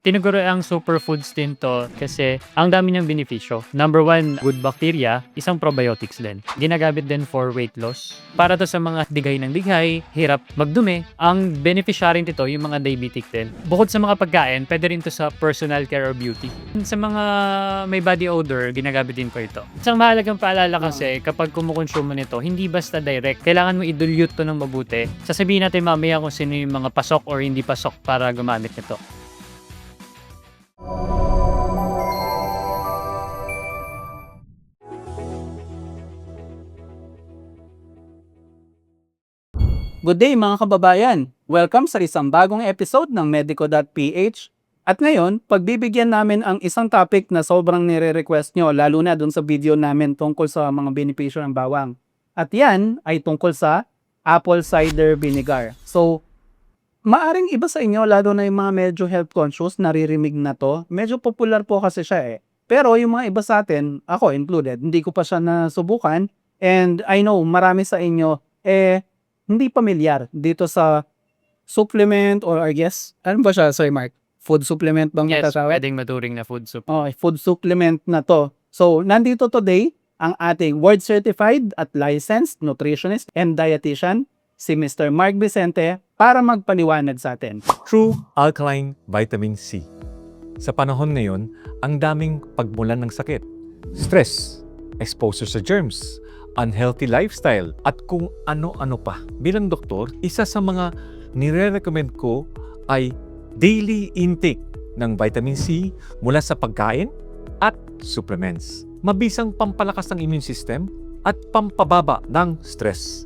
Tinaguro ang superfoods din 'to kasi ang dami niyang benepisyo. Number one, good bacteria, isang probiotics din. Ginagamit din for weight loss. Para 'to sa mga digay ng dighay, hirap magdumi. Ang beneficiary nito yung mga diabetic din. Bukod sa mga pagkain, pwede rin 'to sa personal care or beauty. Sa mga may body odor, ginagamit din ko ito. Isang mahalagang paalala kasi kapag kumukonsumo nito, hindi basta direct. Kailangan mo i-dilute 'to ng mabuti. Sasabihin natin mamaya kung sino yung mga pasok or hindi pasok para gumamit nito. Good day mga kababayan! Welcome sa isang bagong episode ng Medico.ph. At ngayon, pagbibigyan namin ang isang topic na sobrang nire-request nyo lalo na dun sa video namin tungkol sa mga benepisyo ng bawang. At yan ay tungkol sa apple cider vinegar. So, maaring iba sa inyo lalo na yung mga medyo health conscious naririmig na to. Medyo popular po kasi siya eh. Pero yung mga iba sa atin, ako included, hindi ko pa siya nasubukan. And I know marami sa inyo hindi pamilyar dito sa supplement or I guess, ano ba siya, Sir Mark? Food supplement bang Yes, matatawag? pwedeng maturing na food soup. Okay, food supplement na to. So, nandito today ang ating board certified at licensed nutritionist and dietitian, si Mr. Mark Vicente, para magpaliwanag sa atin. True Alkaline Vitamin C. Sa panahon ngayon, ang daming pagmulan ng sakit, stress, exposure sa germs, unhealthy lifestyle, at kung ano-ano pa. Bilang doktor, isa sa mga nire-recommend ko ay daily intake ng vitamin C mula sa pagkain at supplements. Mabisang pampalakas ng immune system at pampababa ng stress.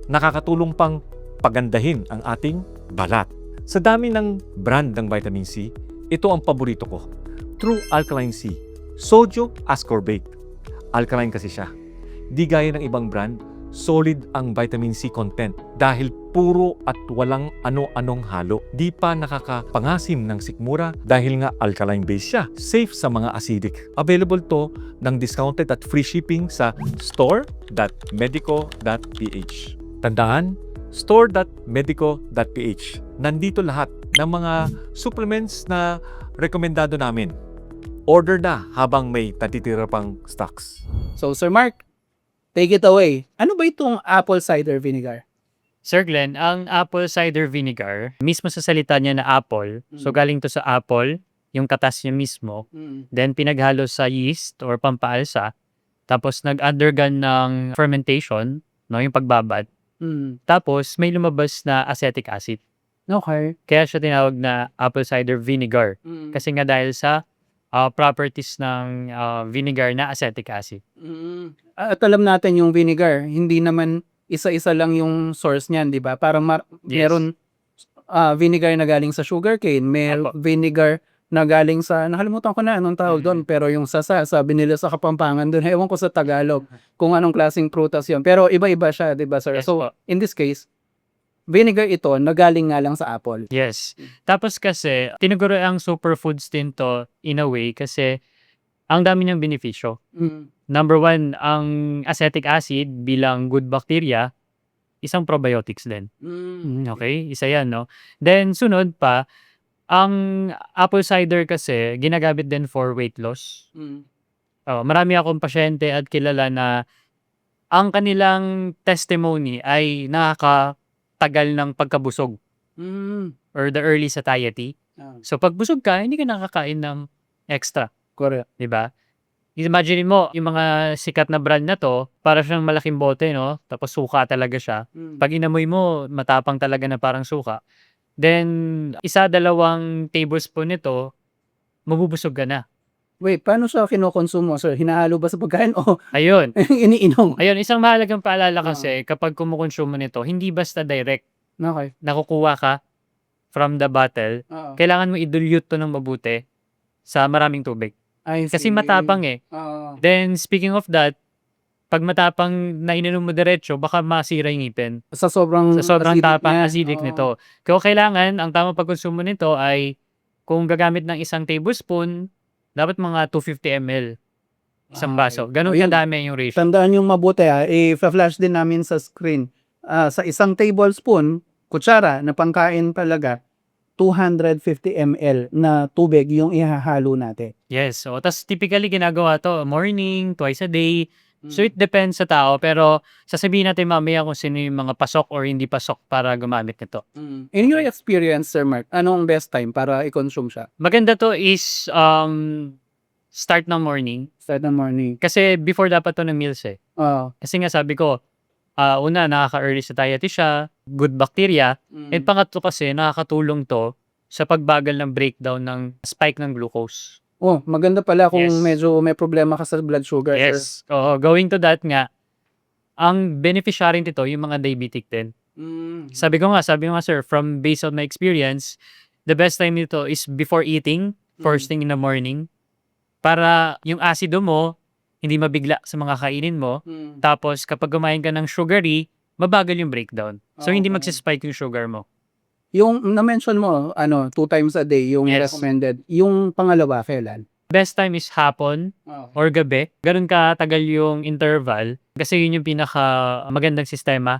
Nakakatulong pang pagandahin ang ating balat. Sa dami ng brand ng vitamin C, ito ang paborito ko. True Alkaline C. Sodium ascorbate. Alkaline kasi siya. Di gaya ng ibang brand, solid ang vitamin C content dahil puro at walang ano-anong halo. Di pa nakakapangasim ng sikmura dahil nga alkaline base siya. Safe sa mga acidic. Available to ng discounted at free shipping sa store.medico.ph. Tandaan, store.medico.ph. Nandito lahat ng mga supplements na rekomendado namin. Order na habang may natitira pang stocks. So, Sir Mark, take it away. Ano ba itong apple cider vinegar? Sir Glenn, ang apple cider vinegar, mismo sa salita niya na apple, so galing to sa apple, yung katas niya mismo, then pinaghalo sa yeast or pampaalsa, tapos nag-undergone ng fermentation, no, yung pagbabad, tapos may lumabas na acetic acid. Okay. Kaya siya tinawag na apple cider vinegar. Kasi nga dahil sa properties ng vinegar na acetic acid. At alam natin yung vinegar, hindi naman isa-isa lang yung source niyan, di ba? Parang meron vinegar na galing sa sugarcane, may Apo. vinegar na galing sa, nakalimutan ko na anong tawag doon, pero yung sabi nila sa Kapampangan doon, ewan ko sa Tagalog kung anong klaseng prutas yun. Pero iba-iba siya, di ba, sir? Yes So, po. in this case, vinegar ito na galing nga lang sa apple. Yes. Tapos kasi, tinaguro ang superfoods din to in a way kasi ang dami niyang benepisyo. Number one, ang acetic acid bilang good bacteria, isang probiotics din. Okay? Isa yan, no? Then, sunod pa, ang apple cider kasi, ginagamit din for weight loss. Marami akong pasyente at kilala na ang kanilang testimony ay nakakatagal ng pagkabusog or the early satiety. So, pag busog ka, hindi ka nakakain ng extra. Correct. Di ba? Imagine mo, yung mga sikat na brand na to, para siyang malaking bote, no? Tapos suka talaga siya. Pag inamoy mo, matapang talaga na parang suka. Then, isa-dalawang tablespoon nito, mabubusog ka na. Wait, paano siya kinokonsumo, sir? Hinahalo ba sa pagkain o Ayun. iniinom? Ayun, isang mahalagang paalala kasi kapag kumukonsumo nito, hindi basta direct Okay. nakukuha ka from the bottle. Oo. Kailangan mo i-dilute to ng mabuti sa maraming tubig. I Kasi see. matapang eh. Oo. Then, speaking of that, pag matapang na ininom mo diretso, baka masira yung ngipin. Sa sobrang Sa sobrang niya. acidic Oo. nito. Kaya kailangan, ang tamang pagkonsumo nito ay kung gagamit ng isang tablespoon, dapat mga 250 ml. Isang baso. Ganun Ayun. kadami yung ratio. Tandaan yung mabuti i-flash din namin sa screen. Sa isang tablespoon, kutsara na pangkain talaga, 250 ml na tubig yung ihahalo natin. Yes. So, tas typically ginagawa to morning, twice a day. So, it depends sa tao. Pero, sasabihin natin mamaya kung sino yung mga pasok or hindi pasok para gumamit nito. In your experience, Sir Mark, anong best time para i-consume siya? Maganda to is start ng morning. Start ng morning. Kasi before dapat to ng meals eh. Oo. Kasi nga sabi ko, una, nakaka-early satiety siya, good bacteria. And pangatlo kasi, nakakatulong to sa pagbagal ng breakdown ng spike ng glucose. Oh, maganda pala kung Yes. medyo may problema ka sa blood sugar, sir. Yes. Oo, going to that nga, ang beneficiary nito, yung mga diabetic din. Sabi ko nga, sir, from based on my experience, the best time nito is before eating, first thing in the morning, para yung asido mo, hindi mabigla sa mga kainin mo. Tapos, kapag kumain ka ng sugary, mabagal yung breakdown. So, hindi Okay. magsispike yung sugar mo. Yung na-mention mo, 2 times a day yung Yes. recommended. Yung pangalawa, kailan? Best time is hapon or gabi. Ganun katagal yung interval. Kasi yun yung pinaka magandang sistema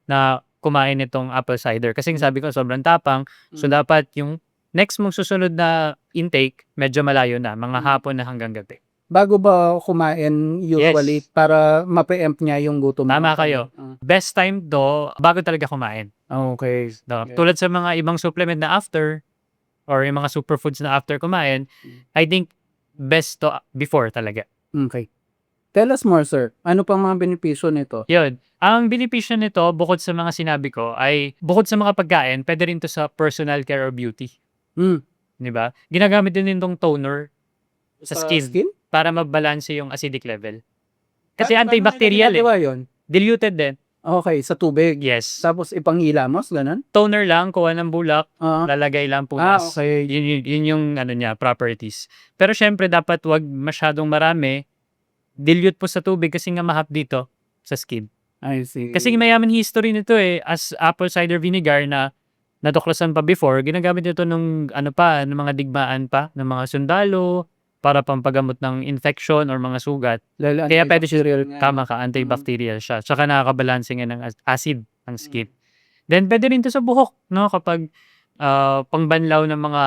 na kumain itong apple cider. Kasi sabi ko, sobrang tapang. So, dapat yung next mong susunod na intake, medyo malayo na. Mga hapon na hanggang gabi. Bago ba kumain usually para ma-preempt niya yung gutom? Tama kayo. Best time do, bago talaga kumain. Okay. No? Okay. Tulad sa mga ibang supplement na after or yung mga superfoods na after kumain, I think best to before talaga. Okay. Tell us more, sir. Ano pang mga benepisyo nito? Yun. Ang benepisyo nito, bukod sa mga sinabi ko, ay bukod sa mga pagkain, pwede rin to sa personal care or beauty. Di ba? Ginagamit din itong toner sa skin para mabalanse yung acidic level. Kasi antibacterial eh. Yun? Diluted din. Okay, sa tubig. Yes. Tapos ipangilamos, ganun? Toner lang, kuha ng bulak, Ah, lalagay lang punas. okay. Yun yung ano niya, properties. Pero syempre dapat wag masyadong marami. Dilute po sa tubig kasi nga mahap dito sa skin. I see. Kasi mayaman history nito eh, as apple cider vinegar na natuklasan pa before, ginagamit nito ng ng mga digmaan pa, ng mga sundalo, para pampagamot ng infection or mga sugat. Lalo Kaya pwede siya, antibacterial nga. tama ka, antibacterial siya. Tsaka nakakabalanse nga ng acid ng skin. Then pwede rin to sa buhok, no? Kapag pangbanlaw ng mga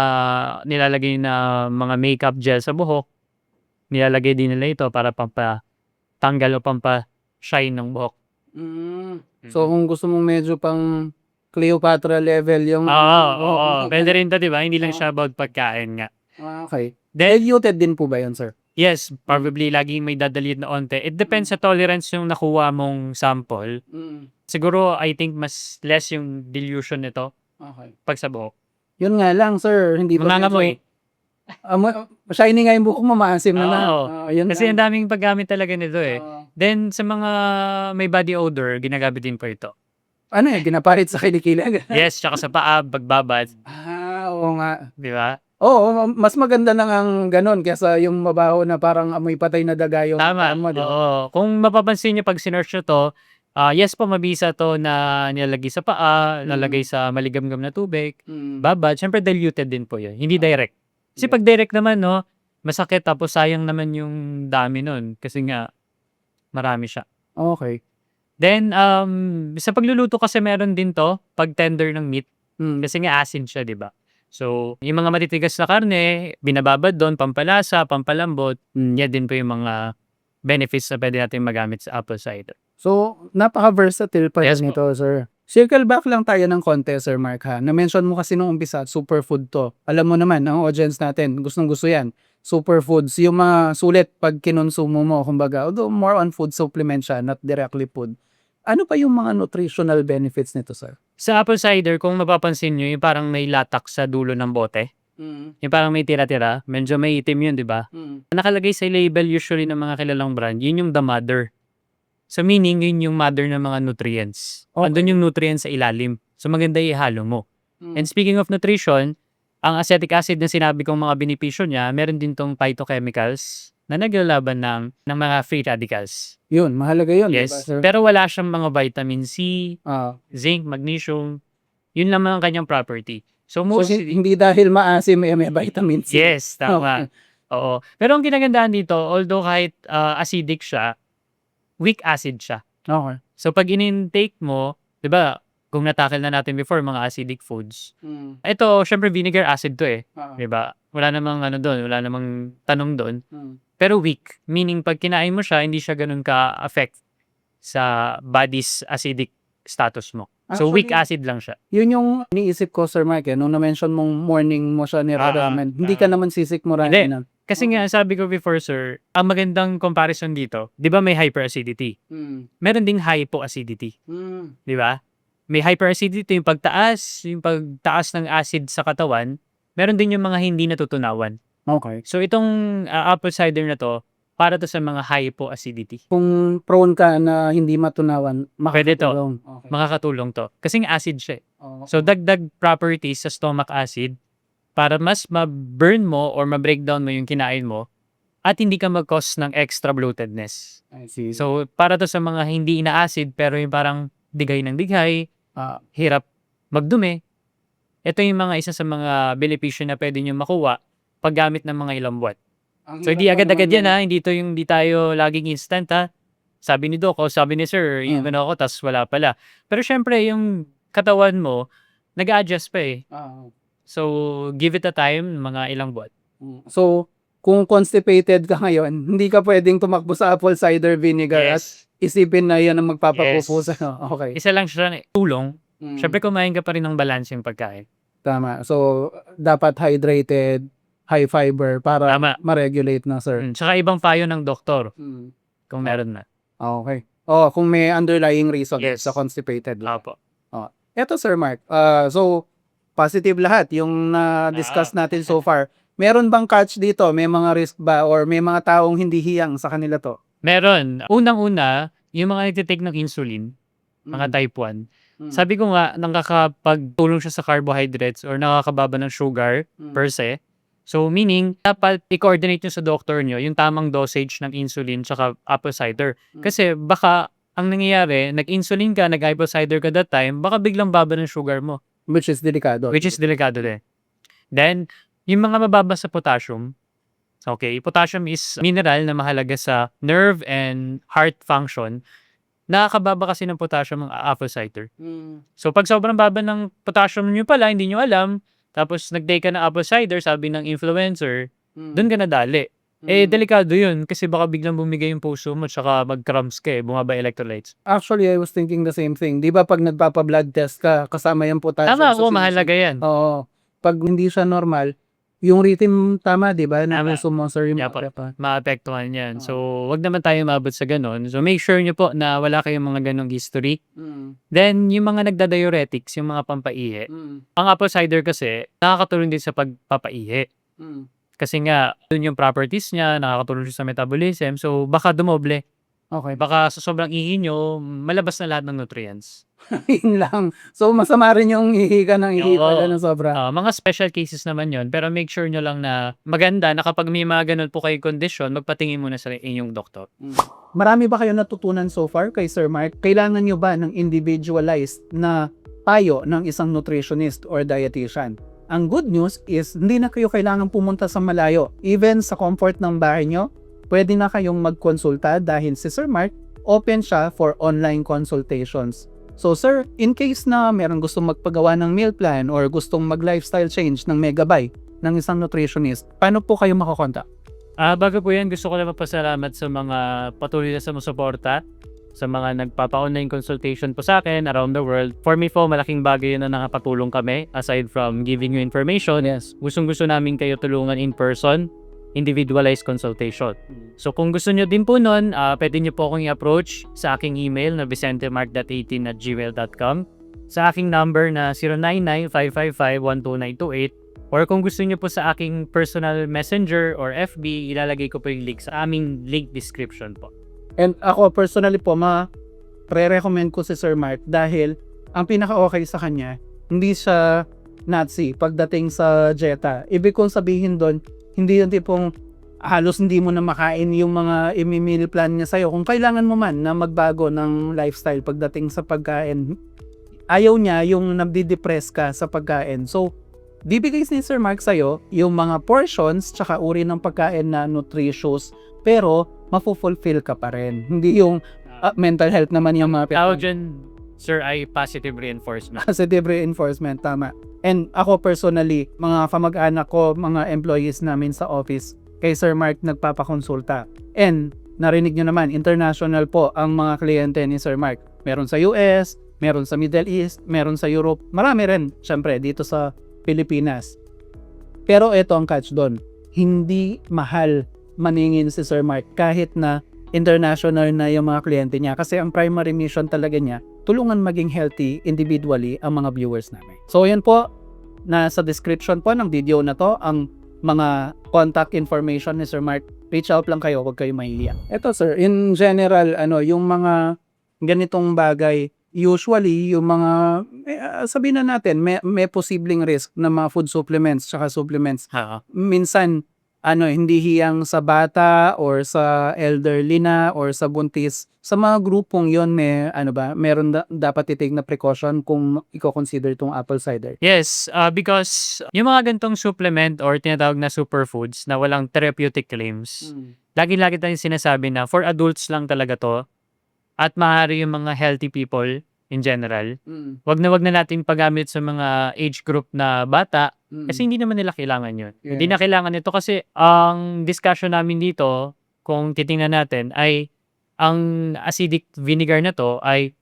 nilalagay na mga makeup gel sa buhok, nilalagay din nila ito para pampatanggal o pampa-shine ng buhok. So kung gusto mong medyo pang Cleopatra level yung... Oo. Pwede rin to, di ba? Hindi lang siya about pagkain nga. Okay. Then, Diluted din po ba yun, sir? yes, probably laging may dadalit na onte. It depends sa tolerance yung nakuha mong sample. Siguro, I think mas less yung dilution nito Okay. pag sa buhok. Yun nga lang, sir. Hindi ba Mangangamoy. shiny nga yung buhok mo, maasim na na. Oo. Yun Kasi ang lang. daming paggamit talaga nito eh. Then, sa mga may body odor, ginagamit din po ito. Ano ginaparit sa kilikili? Yes, tsaka sa paa, pagbabad. Oo nga. Di ba? Oo, mas maganda na ang ganon kaysa yung mabaho na parang amoy patay na daga yung Tama. mo, di ba? Oo. Kung mapapansin niyo pag sinearch nyo to, yes po, mabisa to na nilalagay sa paa, lalagay sa maligamgam na tubig, babad. Siyempre, diluted din po yun. Hindi direct. Kasi pag direct naman, no, masakit tapos sayang naman yung dami nun. Kasi nga, marami siya. Okay. Then, sa pagluluto kasi meron din to, pag tender ng meat. Mm. Kasi nga asin siya, di ba? So, yung mga matitigas na karne, binababad doon, pampalasa, pampalambot. Yan din po yung mga benefits na pwede natin magamit sa apple cider. So, napaka-versatile pa Yes nito, sir. Circle back lang tayo ng konti, Sir Mark, ha. Na-mention mo kasi nung umpisa, superfood to. Alam mo naman, ang audience natin, gustong-gusto yan. Superfoods, yung mga sulit pag kinonsumo mo, kumbaga, although more on food supplement siya, not directly food. Ano pa yung mga nutritional benefits nito, sir? Sa apple cider, kung mapapansin nyo, yung parang may latak sa dulo ng bote. Yung parang may tira-tira. Medyo may itim yun, di ba? Nakalagay sa label usually ng mga kilalang brand, yun yung the mother. So meaning, yun yung mother ng mga nutrients. Okay. Andun yung nutrients sa ilalim. So maganda ihalo mo. And speaking of nutrition, ang acetic acid na sinabi kong mga benepisyo niya, meron din tong phytochemicals na naglalaban ng mga free radicals. Yun, mahalaga yun, di ba, Yes. sir? Pero wala siyang mga vitamin C, Ah. zinc, magnesium. Yun lang ang kanyang property. So, So, mostly, hindi dahil maasim may vitamin C. yes, tama. Oo. Pero ang kinagandaan dito, although kahit acidic siya, weak acid siya. Okay. So, pag in-intake mo, di ba, kung natakil na natin before, mga acidic foods. Ito, syempre vinegar acid to eh. Di ba? Wala namang ano doon, wala namang tanong doon. Pero weak, meaning pag kinain mo siya, hindi siya ganun ka-affect sa body's acidic status mo. So weak acid lang siya. Yun yung iniisip ko, Sir Mark, nung na-mention mong morning mo siya nire-recommend. Hindi ka naman sisik mo rin. Hindi. Kasi nga, sabi ko before, sir, ang magandang comparison dito, di ba may hyperacidity? Meron ding hypoacidity. Di ba? May hyperacidity, yung pagtaas ng acid sa katawan. Meron din yung mga hindi natutunawan. Okay. So itong apple cider na to, para to sa mga hypoacidity. Kung prone ka na hindi matunawan, Pwede to. makakatulong. Okay. Makakatulong to. Kasi acid siya. Oh, So dagdag properties sa stomach acid para mas ma-burn mo or ma-breakdown mo yung kinain mo at hindi ka mag-cause ng extra bloatedness. I see. So para to sa mga hindi ina-acid pero yung parang digay ng digay, hirap magdumi. Ito yung mga isa sa mga benepisyo na pwede nyo makuha paggamit ng mga ilang buwan. So hindi agad-agad yan ha, hindi tayo laging instant ha. Sabi ni Doc, sabi ni Sir, even ako, tas wala pala. Pero syempre, yung katawan mo, nag-adjust pa eh. So, give it a time, mga ilang buwan. So, kung constipated ka ngayon, hindi ka pwedeng tumakbo sa apple cider vinegar at isipin na yan ang magpapapupo sa... Okay. Isa lang siya tulong. Syempre, kumain ka pa rin ng balance yung pagkain. Tama. So, dapat hydrated, high fiber para Tama. ma-regulate na, sir. Tsaka ibang payo ng doktor, kung meron na. Okay. Kung may underlying reason sa constipated. Opo. Eto, Sir Mark. So, positive lahat yung na-discuss natin so far. Meron bang catch dito? May mga risk ba or may mga taong hindi hiyang sa kanila to? Meron. Unang-una, yung mga nagtitake ng insulin, mga type 1, sabi ko nga, nakakapagtulong siya sa carbohydrates or nakakababa ng sugar per se. So, meaning, dapat i-coordinate nyo sa doctor nyo yung tamang dosage ng insulin tsaka apple cider. Kasi baka, ang nangyayari, nag-insulin ka, nag-apple cider ka that time, baka biglang baba ng sugar mo. Which is delikado. Which is delikado din. Then, yung mga mababa sa potassium, okay, potassium is mineral na mahalaga sa nerve and heart function. Nakakababa kasi ng potassium ng apple cider. So, pag sobrang baba ng potassium nyo pala, hindi nyo alam, tapos nag-take ka ng apple cider, sabi ng influencer, doon ka nadali. Delikado yun kasi baka biglang bumigay yung puso mo tsaka mag-cramps ka bumaba electrolytes. Actually, I was thinking the same thing. Di ba pag nagpapa-blood test ka, kasama yung potassium? Tama ako, mahalaga yan. Oo. Pag hindi siya normal, yung rhythm tama, di ba? Na puso mo, sir, yung maapektuhan yan. So, wag naman tayo maabot sa ganun. So, make sure nyo po na wala kayong mga ganong history. Then, yung mga nagda-diuretics, yung mga pampaihi. Ang apple cider kasi, nakakatulong din sa pagpapaihi. Kasi nga, dun yung properties niya, nakakatulong siya sa metabolism. So, baka dumoble. Okay. Baka sa sobrang ihi nyo, malabas na lahat ng nutrients. Yun lang. So, masama rin yung ihi ka ng ihi pala ng sobra. Mga special cases naman yon, pero make sure nyo lang na maganda na kapag may mga ganun po kayo condition, magpatingin muna sa inyong doktor. Marami ba kayo natutunan so far kay Sir Mark? Kailangan nyo ba ng individualized na payo ng isang nutritionist or dietitian? Ang good news is, hindi na kayo kailangan pumunta sa malayo. Even sa comfort ng bahay nyo, pwede na kayong magkonsulta dahil si Sir Mark, open siya for online consultations. So sir, in case na merong gustong magpagawa ng meal plan or gustong mag-lifestyle change ng Megabay ng isang nutritionist, paano po kayo makakontak? Bago po yan, gusto ko lang magpasalamat sa mga patuloy na sumusuporta, sa mga nagpapa-online consultation po sa akin around the world. For me po, malaking bagay yun na nakapatulong kami aside from giving you information. Yes. Gustong-gusto namin kayo tulungan in person, individualized consultation. So kung gusto nyo din po nun, pwede nyo po akong i-approach sa aking email na vicentemark.18@gmail.com, sa aking number na 099-555-12928, or kung gusto nyo po sa aking personal messenger or FB, ilalagay ko po yung link sa aming link description po. And ako personally po, pre-recommend ko si Sir Mark dahil ang pinaka-okay sa kanya, hindi siya Nazi pagdating sa dieta. Ibig kong sabihin doon, hindi yung tipong halos hindi mo na makain yung mga i-meal plan niya sa'yo. Kung kailangan mo man na magbago ng lifestyle pagdating sa pagkain, ayaw niya yung nabdi-depress ka sa pagkain. So, bibigay si Sir Mark sa'yo yung mga portions tsaka uri ng pagkain na nutritious, pero mafulfill ka pa rin. Hindi yung mental health naman yung mga Tawag dyan, Sir, ay positive reinforcement. Positive reinforcement, tama. And ako personally, mga kamag-anak ko, mga employees namin sa office, kay Sir Mark nagpapakonsulta. And narinig nyo naman, international po ang mga kliyente ni Sir Mark. Meron sa US, meron sa Middle East, meron sa Europe, marami rin, syempre, dito sa Pilipinas. Pero ito ang catch doon, hindi mahal maningin si Sir Mark kahit na international na yung mga kliyente niya kasi ang primary mission talaga niya, tulungan maging healthy individually ang mga viewers namin. So yan po, nasa description po ng video na to ang mga contact information ni Sir Mark. Reach out lang kayo, huwag kayo mahihiya. Ito sir, in general, yung mga ganitong bagay, usually yung mga, sabihin na natin, may posibleng risk na mga food supplements tsaka supplements. Minsan, hindi hiyang sa bata or sa elderly na or sa buntis. Sa mga grupong yon may meron dapat itig na precaution kung i-consider itong apple cider. Yes, because yung mga gantong supplement or tinatawag na superfoods na walang therapeutic claims, lagi-lagi tayong sinasabi na for adults lang talaga to at maaari yung mga healthy people in general. Wag na natin paggamit sa mga age group na bata kasi hindi naman nila kailangan yun. Yeah. Hindi na kailangan ito kasi ang discussion namin dito, kung titingnan natin, ay ang acidic vinegar na to ay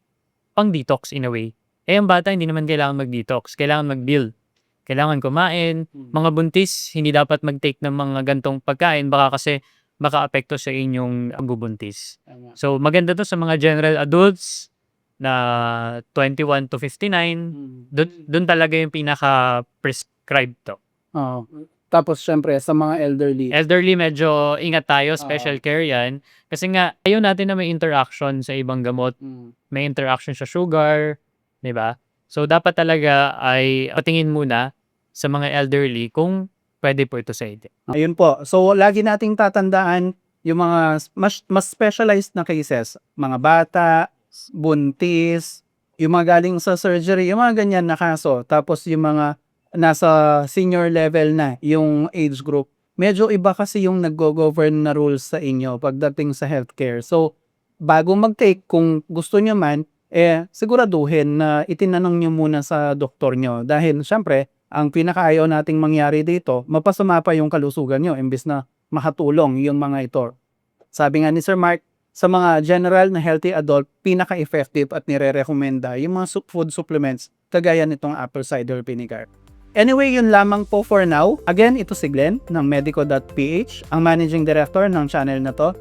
pang-detox in a way. Ang bata hindi naman kailangan mag-detox, kailangan mag-build. Kailangan kumain. Mga buntis, hindi dapat mag-take ng mga gantong pagkain baka kasi maka-apekto sa inyong pagbubuntis. So maganda to sa mga general adults na 21 to 59. Doon talaga yung pinaka-prescribed to. Tapos syempre sa mga elderly. Elderly, medyo ingat tayo, special care yan. Kasi nga, ayaw natin na may interaction sa ibang gamot. May interaction sa sugar, di ba? So, dapat talaga ay patingin muna sa mga elderly kung pwede po ito sa inyo. Ayun po. So, lagi nating tatandaan yung mga mas specialized na cases. Mga bata, buntis, yung mga galing sa surgery, yung mga ganyan na kaso. Tapos yung mga nasa senior level na yung age group. Medyo iba kasi yung nag-govern na rules sa inyo pagdating sa healthcare. So, bago mag-take, kung gusto nyo man, siguraduhin na itinanong nyo muna sa doktor nyo. Dahil, syempre, ang pinakaayaw nating mangyari dito, mapasama pa yung kalusugan nyo, imbis na makatulong yung mga ito. Sabi nga ni Sir Mark, sa mga general na healthy adult, pinaka-effective at nire-recommenda yung mga food supplements kagaya nitong apple cider vinegar. Anyway, yun lamang po for now. Again, ito si Glenn ng Medico.ph, ang managing director ng channel na to.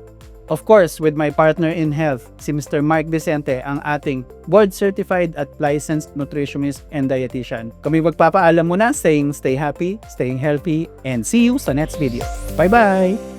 Of course, with my partner in health, si Mr. Mark Vicente, ang ating board-certified at licensed nutritionist and dietitian. Kami magpapaalam muna saying stay happy, staying healthy, and see you sa next video. Bye-bye!